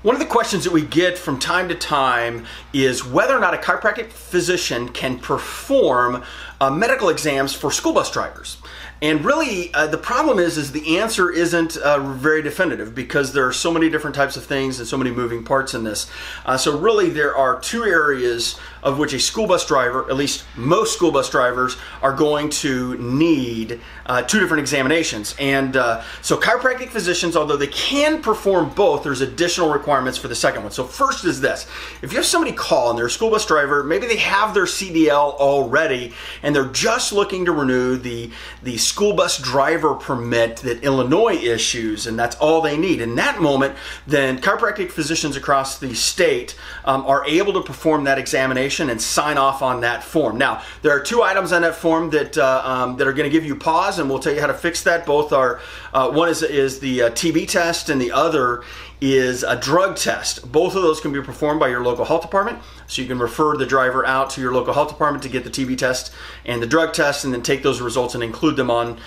One of the questions that we get from time to time is whether or not a chiropractic physician can perform medical exams for school bus drivers. And really, the problem is the answer isn't very definitive because there are so many different types of things and so many moving parts in this. So really, there are two areas of which a school bus driver, at least most school bus drivers, are going to need two different examinations. And so chiropractic physicians, although they can perform both, there's additional requirements for the second one. So first is this. If you have somebody call and they're a school bus driver, maybe they have their CDL already and they're just looking to renew the school bus driver permit that Illinois issues, and that's all they need. In that moment, then chiropractic physicians across the state are able to perform that examination and sign off on that form. Now, there are two items on that form that are going to give you pause, and we'll tell you how to fix that. Both are, one is the TB test, and the other is a drug test. Both of those can be performed by your local health department. So you can refer the driver out to your local health department to get the TB test and the drug test, and then take those results and include them on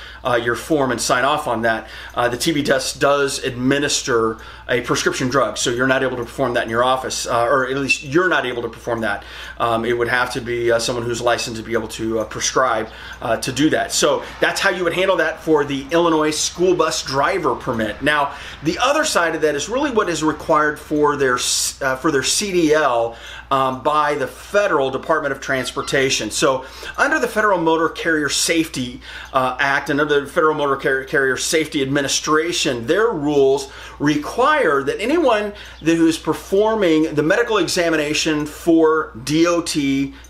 your form and sign off on that. The TB test does administer a prescription drug, so you're not able to perform that in your office, or at least you're not able to perform that. It would have to be someone who's licensed to be able to prescribe to do that. So that's how you would handle that for the Illinois school bus driver permit. Now, the other side of that is really what is required for their CDL by the Federal Department of Transportation. So under the Federal Motor Carrier Safety Act and under the Federal Motor Carrier Safety Administration, their rules require that anyone who is performing the medical examination for DOT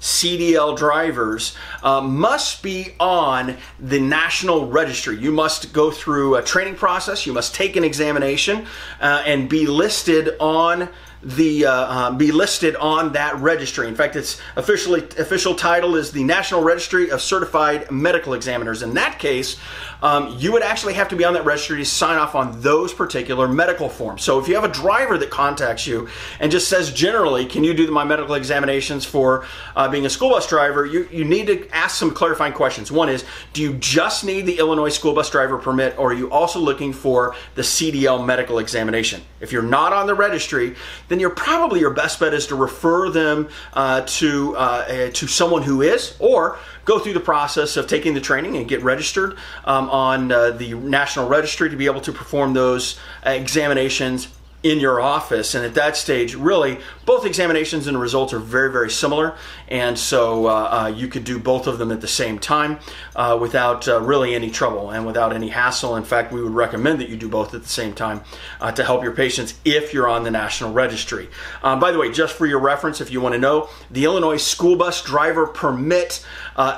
CDL drivers must be on the National Registry. You must go through a training process, you must take an examination and be listed on that registry. In fact, its official title is the National Registry of Certified Medical Examiners. In that case, you would actually have to be on that registry to sign off on those particular medical forms. So if you have a driver that contacts you and just says generally, can you do my medical examinations for being a school bus driver, you need to ask some clarifying questions. One is, do you just need the Illinois school bus driver permit, or are you also looking for the CDL medical examination? If you're not on the registry, then your best bet is to refer them to someone who is, or go through the process of taking the training and get registered on the National Registry to be able to perform those examinations in your office. And at that stage, really, both examinations and results are very, very similar. And so you could do both of them at the same time without really any trouble and without any hassle. In fact, we would recommend that you do both at the same time to help your patients if you're on the National Registry. By the way, just for your reference, if you want to know, the Illinois School Bus Driver Permit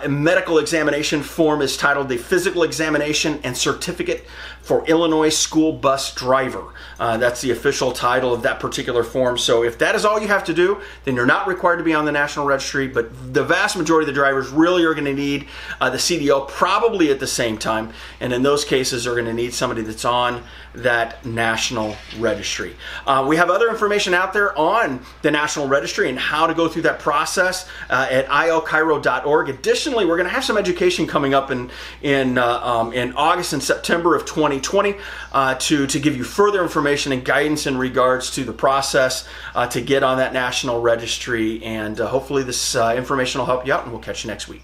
medical examination form is titled the Physical Examination and Certificate for Illinois School Bus Driver. That's the official title of that particular form. So if that is all you have to do, then you're not required to be on the National Registry, but the vast majority of the drivers really are going to need the CDL probably at the same time, and in those cases are going to need somebody that's on that National Registry. We have other information out there on the National Registry and how to go through that process at ilchiro.org. Additionally, we're going to have some education coming up in August and September of 2020 to give you further information and guidance in regards to the process to get on that National Registry. And hopefully this information will help you out, and we'll catch you next week.